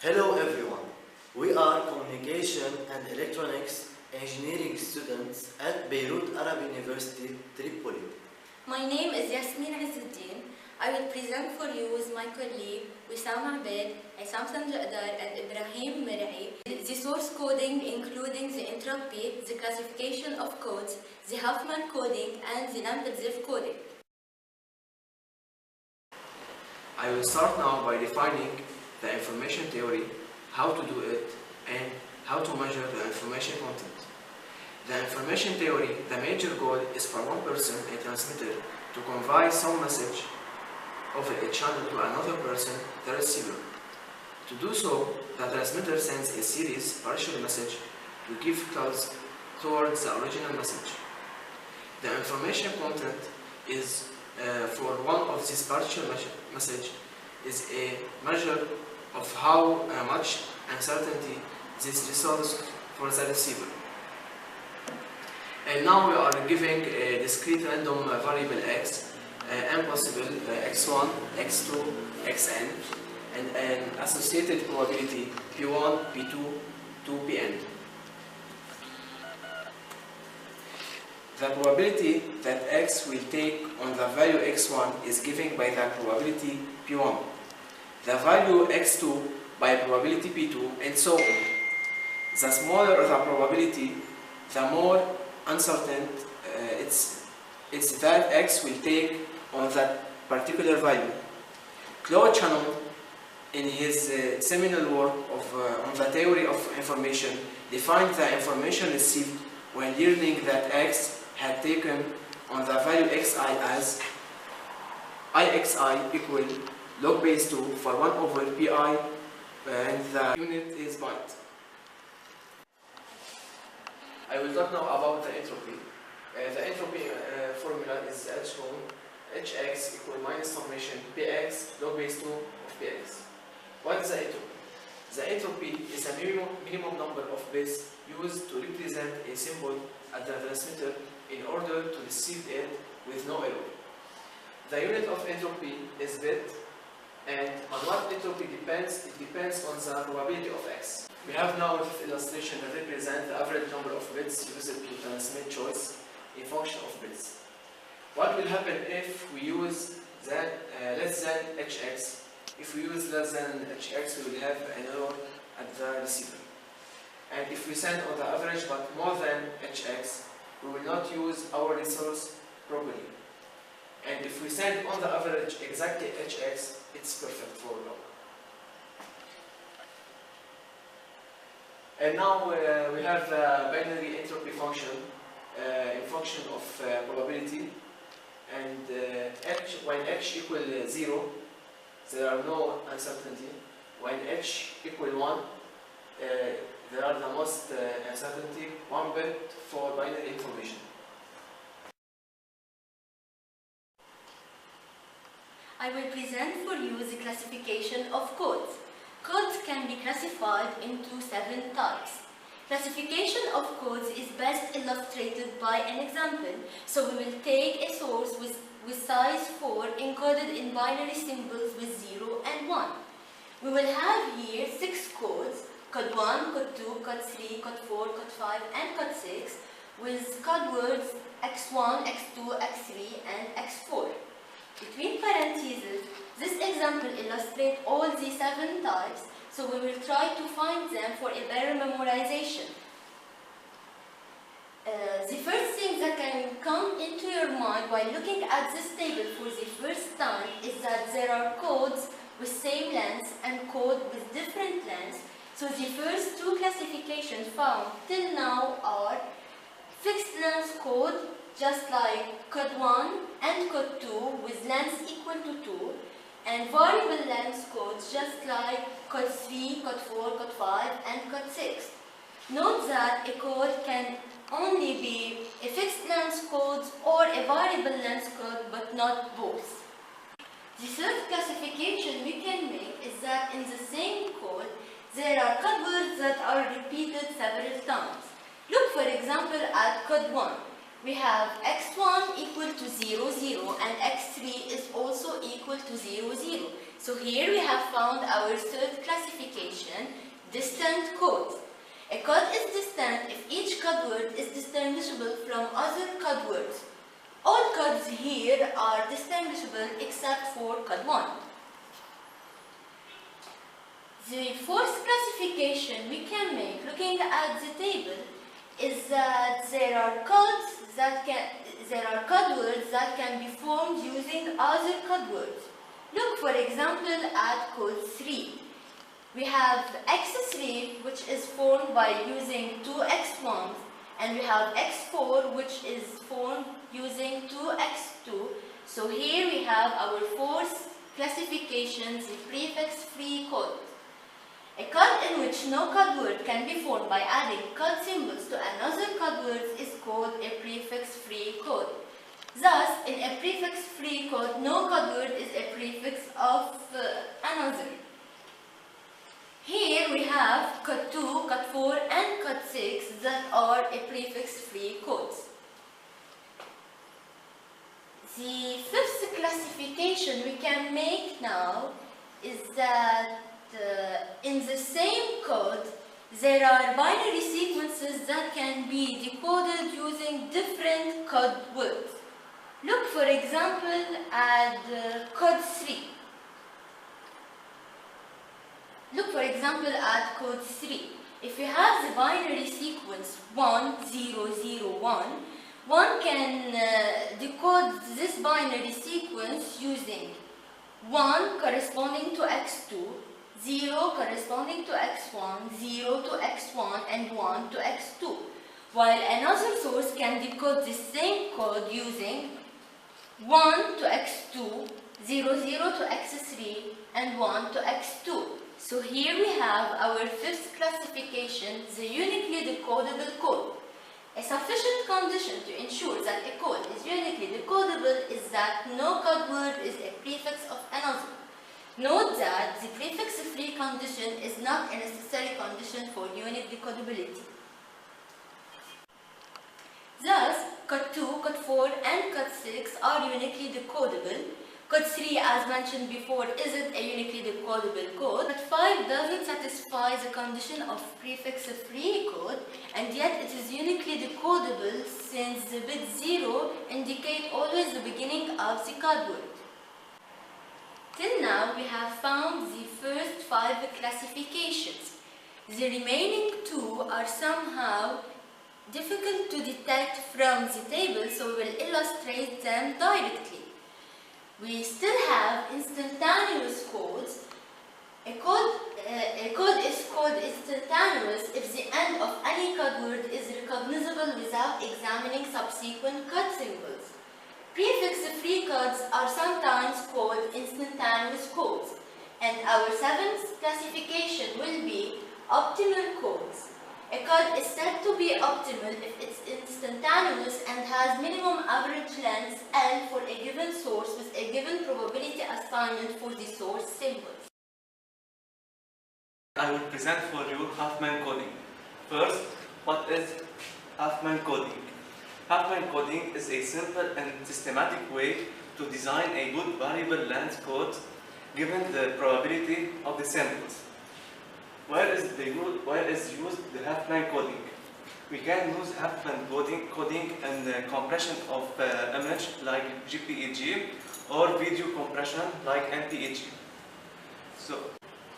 Hello everyone. We are Communication and Electronics Engineering students at Beirut Arab University, Tripoli. My name is Yasmin Izzuddin. I will present for you with my colleague Wissam Abed, Isam Sanjadar and Ibrahim Mer'i the source coding including the entropy, the classification of codes, the Huffman coding and the Lempel coding. I will start now by defining the information theory, how to do it, and how to measure the information content. The information theory, the major goal is for one person, a transmitter, to convey some message over a channel to another person, the receiver. To do so, the transmitter sends a series partial message to give clues towards the original message. The information content is for one of these partial message is a measure of how much uncertainty this resolves for the receiver. And now we are giving a discrete random variable x, n possible x1, x2, xn, and an associated probability p1, p2 to pn. The probability that x will take on the value x1 is given by the probability p1, the value x2 by probability p2, and so on. The smaller the probability, the more uncertain it's that x will take on that particular value. Claude Shannon, in his seminal work on the theory of information, defined the information received when learning that x had taken on the value xi as ixi equal log base 2 for 1 over pi, and the unit is byte. I will talk now about the entropy. The entropy formula is as shown: hx equal minus summation px log base 2 of px. What is the entropy? The entropy is a minimum number of bits used to represent a symbol at the transmitter in order to receive it with no error. The unit of entropy is bit, and on what entropy depends, it depends on the probability of x. We have now this illustration that represents the average number of bits used to transmit choice in function of bits. What will happen if we use less than hx? If we use less than hx, we will have an error at the receiver. And if we send on the average but more than hx, we will not use our resource properly. And if we send on the average exactly hx, it's perfect for log. And now we have the binary entropy function in function of probability. And when h equals 0, there are no uncertainty. When h equals 1, there are the most uncertainty, 1 bit for binary information. I will present for you the classification of codes. Codes can be classified into 7 types. Classification of codes is best illustrated by an example. So we will take a source with size 4 encoded in binary symbols with 0 and 1. We will have here 6 codes: code 1, code 2, code 3, code 4, code 5, and code 6, with code words x1, x2, x3, and x4. Between parentheses, this example illustrates all the 7 types, so we will try to find them for a better memorization. The first thing that can come into your mind while looking at this table for the first time is that there are codes with same length and code with different lengths. So the first 2 classifications found till now are fixed length code, just like code 1 and code 2 with length equal to 2, and variable length codes just like code 3, code 4, code 5, and code 6. Note that a code can only be a fixed length code or a variable length code, but not both. The third classification we can make is that in the same code, there are code words that are repeated several times. Look for example at code 1. We have x1 equal to 0, 0, and x3 is also equal to 0, 0. So here we have found our third classification, distant codes. A code is distant if each code word is distinguishable from other code words. All codes here are distinguishable except for code 1. The fourth classification we can make looking at the table is that there are code words that can be formed using other code words. Look for example at code 3. We have x3 which is formed by using two x1s, and we have x4 which is formed using two x2. So here we have our fourth classification, the prefix-free code. A code in which no code word can be formed by adding code symbols to another code word is called a prefix-free code. Thus, in a prefix-free code, no code word is a prefix of another. Here we have code 2, code 4 and code 6 that are a prefix-free codes. The fifth classification we can make now is that in the same code there are binary sequences that can be decoded using different code words. Look for example at code 3. Look for example at code 3. If you have the binary sequence 1, 0, 0, 1, one can decode this binary sequence using 1 corresponding to x2, 0 corresponding to x1, 0 to x1 and 1 to x2, while another source can decode the same code using 1 to x2, 0, 0 to x3 and 1 to x2. So here we have our fifth classification, the uniquely decodable code. A sufficient condition to ensure that a code is uniquely decodable is that no code word is a prefix of another. Note that the prefix-free condition is not a necessary condition for unique decodability. Thus, code 2, code 4 and code 6 are uniquely decodable. Code 3, as mentioned before, isn't a uniquely decodable code. Code 5 doesn't satisfy the condition of prefix-free code, and yet it is uniquely decodable since the bit 0 indicates always the beginning of the code word. Till now, we have found the first 5 classifications. The remaining 2 are somehow difficult to detect from the table, so we will illustrate them directly. We still have instantaneous codes. A code is called instantaneous if the end of any code word is recognizable without examining subsequent code symbols. Prefix-free codes are sometimes called instantaneous codes, and our seventh classification will be optimal codes. A code is said to be optimal if it's instantaneous and has minimum average length L for a given source with a given probability assignment for the source symbols. I will present for you Huffman coding. First, what is Huffman coding? Huffman coding is a simple and systematic way to design a good variable length code given the probability of the symbols. Where is used the Huffman coding? We can use Huffman coding in the compression of image like JPEG or video compression like MPEG. So,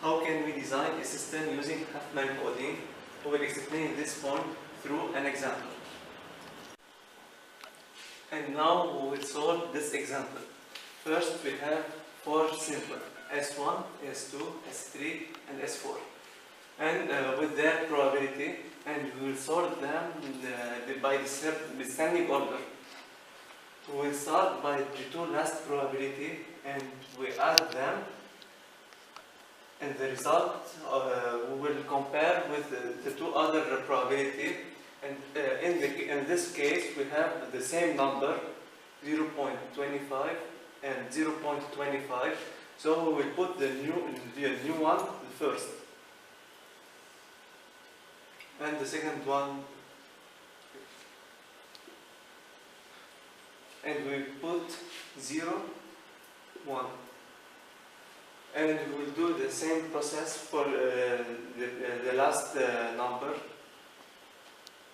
how can we design a system using Huffman coding? We will explain this point through an example. And now we will solve this example. First, we have 4 symbols, S1, S2, S3, and S4. And with their probability, and we will sort them by descending order. We will start by the 2 last probability, and we add them. And the result we will compare with the 2 other probability. And in this case, we have the same number, 0.25 and 0.25. So we will put the new one first, and the second one, and we put 0, 1. And we will do the same process for the last number,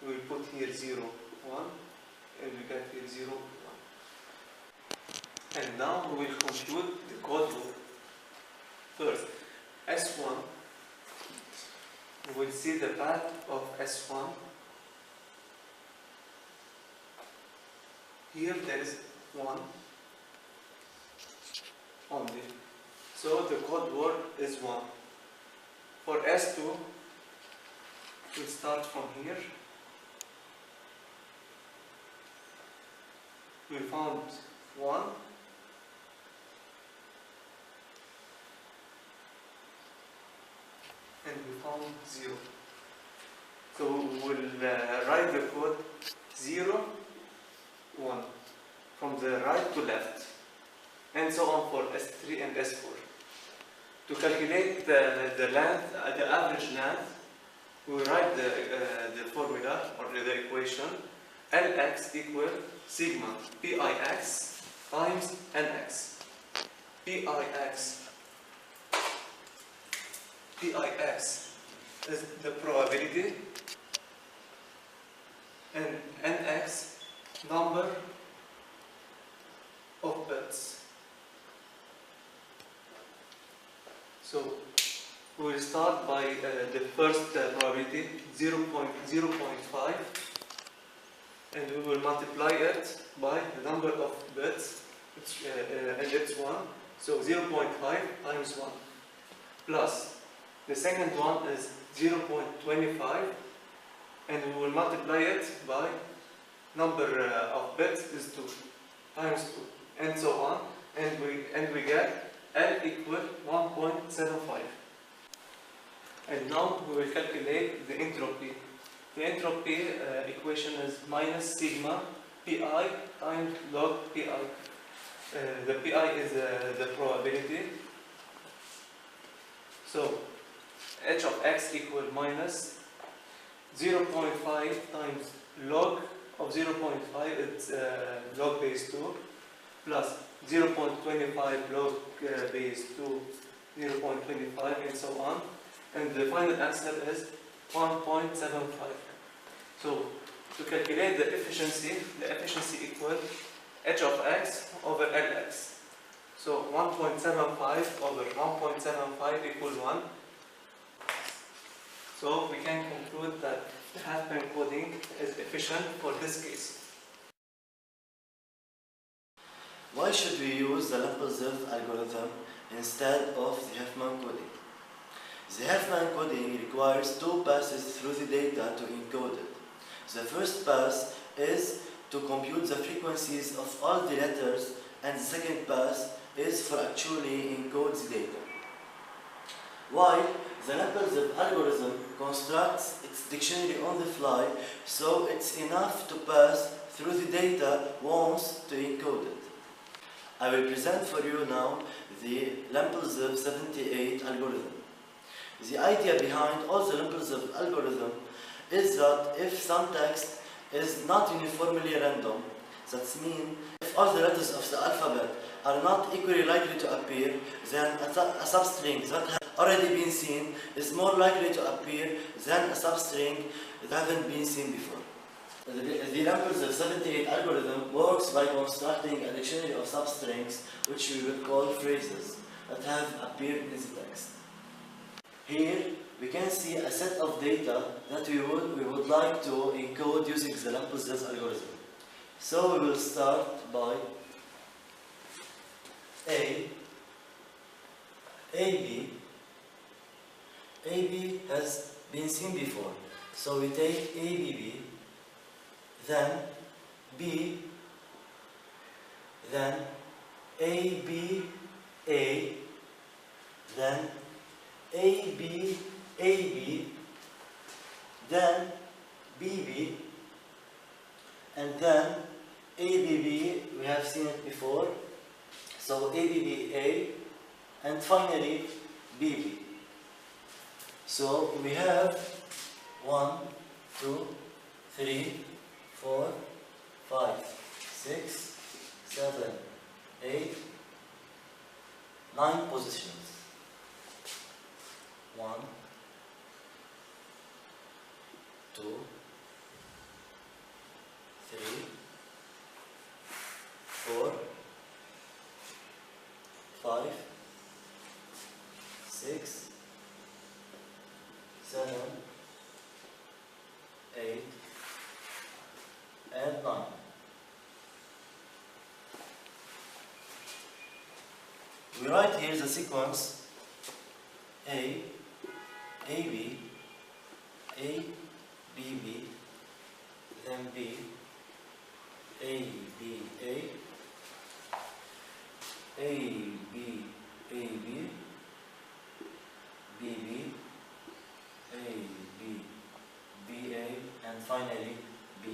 we will put here 0, 1, and we get here 0, 1. And now we will compute the code loop. First, S1, we will see the path of S1. Here there is 1 only. So the code word is 1. For S2, we start from here. We found 1. And we found 0. So we will write the code 0, 1 from the right to left, and so on for S3 and S4. To calculate the length, the average length, we write the formula or the equation Lx equal sigma Pix times Nx. Pix is the probability, and Nx number of bits. So we will start by the first probability 0.5, and we will multiply it by the number of bits, and it's 1. So 0.5 times 1 plus the second one is 0.25, and we will multiply it by number of bits is 2 times 2, and so on, and we get L equal 1.75. And now we will calculate the entropy. The entropy equation is minus sigma Pi times log Pi. The Pi is the probability. So h of x equal minus 0.5 times log of 0.5, it's log base 2, plus 0.25 log base 2, 0.25, and so on. And the final answer is 1.75. So to calculate the efficiency equal h of x over Lx. So 1.75 over 1.75 equal 1. So we can conclude that the Huffman coding is efficient for this case. Why should we use the Lempel-Zipf algorithm instead of the Huffman coding? The Huffman coding requires two passes through the data to encode it. The first pass is to compute the frequencies of all the letters, and the second pass is for actually encode the data. While the Lempel-Zipf algorithm constructs its dictionary on the fly, so it's enough to pass through the data once to encode it. I will present for you now the Lempel-Zipf 78 algorithm. The idea behind all the Lempel-Zipf algorithm is that if some text is not uniformly random, that means if all the letters of the alphabet are not equally likely to appear, then a substring that has already been seen is more likely to appear than a substring that hasn't been seen before. The Lempel-Zipf 78 algorithm works by constructing a dictionary of substrings, which we will call phrases, that have appeared in the text. Here we can see a set of data that we would like to encode using the Lempel-Zipf algorithm. So we will start by AB. AB has been seen before, so we take ABB, then B, then ABA, then AB, then BB, and then ABB, we have seen it before, so ABBA, and finally BB. So we have 1, 2, 3, 4, 5, 6, 7, 8, 9 positions. 1, 2, 3, 4, 5, 6, 7, 8, and 9. We write here the sequence A, AB, A, B, B, then B, A, B, A, A, B, A, B, B, B, A, B, B, A, and finally B.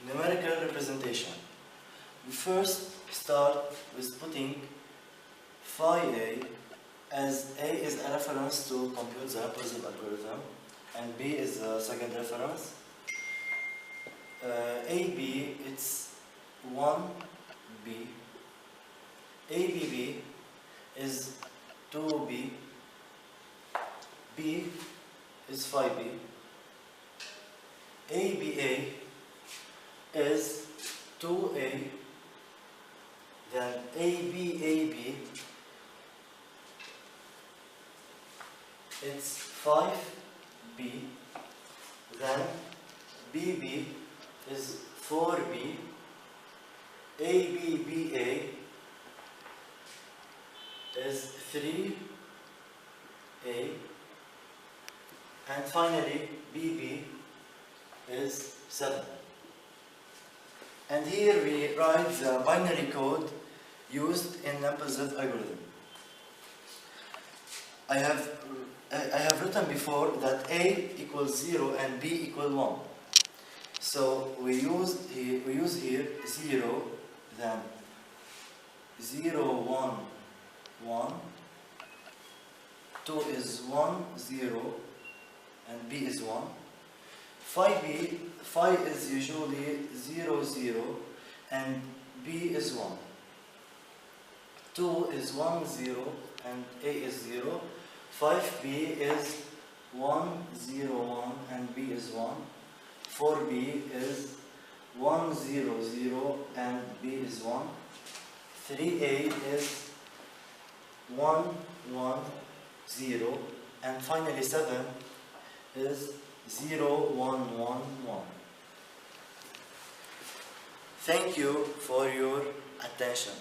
Numerical representation. We first start with putting phi A, as A is a reference to compute the Lempel algorithm and B is the second reference. AB, it's 1B. ABB is 2B. B is phi B. ABA is 2A. Then ABAB, it's 5B. Then BB is 4B. ABBA is 3A. And finally, BB is 7. And here we write the binary code used in Lempel's algorithm. I have written before that A equals 0 and B equals 1. So we use here 0, then 0, 1, 1, 2 is 1, 0, and B is 1. Phi is usually 0, 0, and B is 1. 2 is 1, 0, and A is 0. 5B is 1, 0, 1, and B is 1. 4B is 1, 0, 0, and B is 1. 3A is 1, 1, 0, and finally 7 is 0, 1, 1, 1. Thank you for your attention.